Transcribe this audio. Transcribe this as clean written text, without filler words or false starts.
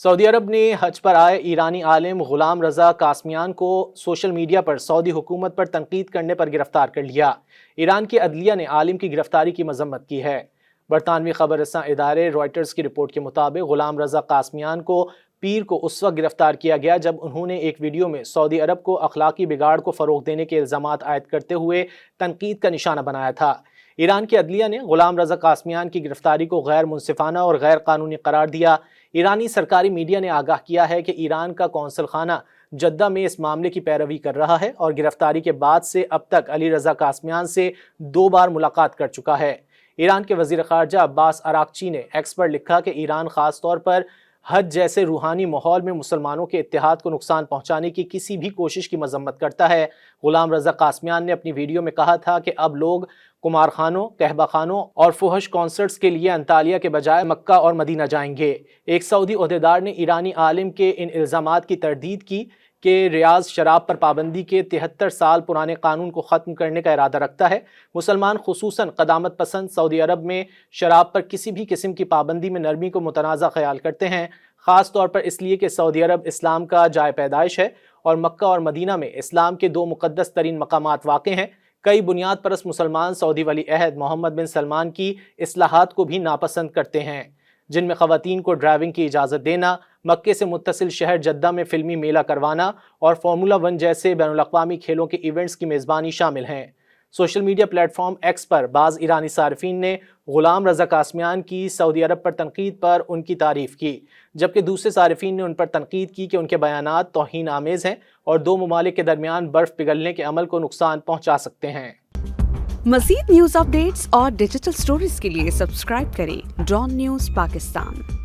سعودی عرب نے حج پر آئے ایرانی عالم غلام رضا قاسمیان کو سوشل میڈیا پر سعودی حکومت پر تنقید کرنے پر گرفتار کر لیا۔ ایران کی عدلیہ نے عالم کی گرفتاری کی مذمت کی ہے۔ برطانوی خبر رساں ادارے رائٹرز کی رپورٹ کے مطابق غلام رضا قاسمیان کو پیر کو اس وقت گرفتار کیا گیا جب انہوں نے ایک ویڈیو میں سعودی عرب کو اخلاقی بگاڑ کو فروغ دینے کے الزامات عائد کرتے ہوئے تنقید کا نشانہ بنایا تھا۔ ایران کی عدلیہ نے غلام رضا قاسمیان کی گرفتاری کو غیر منصفانہ اور غیر قانونی قرار دیا۔ ایرانی سرکاری میڈیا نے آگاہ کیا ہے کہ ایران کا قونصل خانہ جدہ میں اس معاملے کی پیروی کر رہا ہے اور گرفتاری کے بعد سے اب تک علی رضا قاسمیان سے 2 بار ملاقات کر چکا ہے۔ ایران کے وزیر خارجہ عباس عراقچی نے ایکس پر لکھا کہ ایران خاص طور پر حج جیسے روحانی ماحول میں مسلمانوں کے اتحاد کو نقصان پہنچانے کی کسی بھی کوشش کی مذمت کرتا ہے۔ غلام رضا قاسمیان نے اپنی ویڈیو میں کہا تھا کہ اب لوگ قمار خانوں، قہوہ خانوں اور فحش کانسرٹس کے لیے انطالیہ کے بجائے مکہ اور مدینہ جائیں گے۔ ایک سعودی عہدیدار نے ایرانی عالم کے ان الزامات کی تردید کی کہ ریاض شراب پر پابندی کے 73 سال پرانے قانون کو ختم کرنے کا ارادہ رکھتا ہے۔ مسلمان خصوصاً قدامت پسند سعودی عرب میں شراب پر کسی بھی قسم کی پابندی میں نرمی کو متنازع خیال کرتے ہیں، خاص طور پر اس لیے کہ سعودی عرب اسلام کا جائے پیدائش ہے اور مکہ اور مدینہ میں اسلام کے 2 مقدس ترین مقامات واقع ہیں۔ کئی بنیاد پرست مسلمان سعودی ولی عہد محمد بن سلمان کی اصلاحات کو بھی ناپسند کرتے ہیں، جن میں خواتین کو ڈرائیونگ کی اجازت دینا، مکے سے متصل شہر جدہ میں فلمی میلہ کروانا اور فارمولا 1 جیسے بین الاقوامی کھیلوں کے ایونٹس کی میزبانی شامل ہیں۔ Social media platform X پر بعض ایرانی صارفین نے غلام رضا قاسمیان کی سعودی عرب پر تنقید پر ان کی تعریف کی، جبکہ دوسرے صارفین نے ان پر تنقید کی کہ ان کے بیانات توہین آمیز ہیں اور 2 ممالک کے درمیان برف پگھلنے کے عمل کو نقصان پہنچا سکتے ہیں۔ مزید نیوز اپ ڈیٹس اور ڈیجیٹل سٹوریز کے لیے سبسکرائب کریں ڈان نیوز پاکستان۔